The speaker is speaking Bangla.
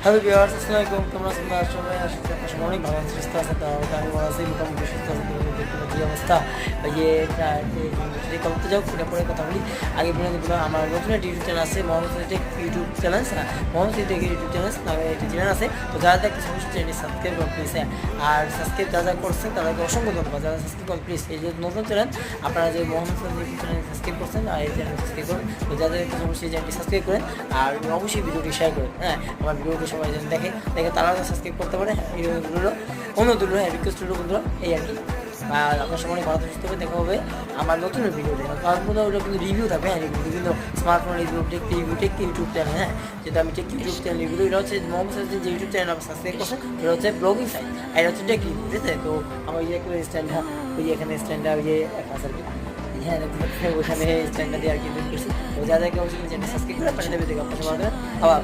হ্যালো ভিউয়ার্স, আসসালামু আলাইকুম। তোমরা সবাই আশা করি আপনারা সবাই অনেক ভালো আছেন, সুস্থ আছেন। তো আমি ভালো আছি, মোটামুটি সুস্থ আছি। তোমাদের কী অবস্থা? করতে যাও সেটা পরে কথা বলি। আগে বিনোদনগুলো আমার নতুন একটা ইউটিউব চ্যানেল আছে, Mohammad Siddique YouTube channel, Mohammad Siddique YouTube channel নামে একটি চ্যানেল আছে। তো যারা দেখতে সমস্ত চ্যানেলটি সাবস্ক্রাইব করুন প্লিজ। আর সাবস্ক্রাইব যারা করছেন তাদেরকে অসংখ্য ধন্যবাদ। যারা সাবস্ক্রাইব করেন প্লিজ, এই যে নতুন চ্যানেল, আপনারা যে Mohammad Siddique YouTube channel subscribe করছেন আর এই চ্যানেল সাবস্ক্রাইব করুন। তো যাদের দেখতে সমস্ত এই চ্যানেলটি সাবস্ক্রাইব করেন আর অবশ্যই ভিডিওটি শেয়ার করেন। হ্যাঁ, আমার ভিডিওটি সবাই যেন দেখে তারা সাবস্ক্রাইব করতে পারে। অনুরোধ রইল, রিকোয়েস্ট রইল বন্ধুরা, এই আর কি। আর আপনার সবাই ভালো সুস্থ হবে, দেখা হবে আমার নতুন ভিডিও দেখো। কারণ বন্ধু ওটা কিন্তু রিভিউ থাকবে, হ্যাঁ, বিভিন্ন smartphone review, take YouTube channel. হ্যাঁ, যেটা আমি টেক ইউটিউব চ্যানেল রিভিউ, এটা হচ্ছে মোহাম্মদ সিদ্দিক যে ইউটিউব চ্যানেল আপনার সাবস্ক্রাইব করছেন, এটা হচ্ছে ব্লগিং সাইট, আর এটা হচ্ছে টেক রিভিউ, ঠিক আছে? তো আমার ওই যে একটা স্ট্যান্ডটা, ওই যে এখানে স্ট্যান্ডটা, ওই যে আর কি, হ্যাঁ, ওখানে স্ট্যান্ডটা দিয়ে আর কি করছি। তো যাদেরকে অবশ্যই চ্যানেল সাবস্ক্রাইব করে পাঠিয়ে দেবে, দেখো আপনার সবাই আবার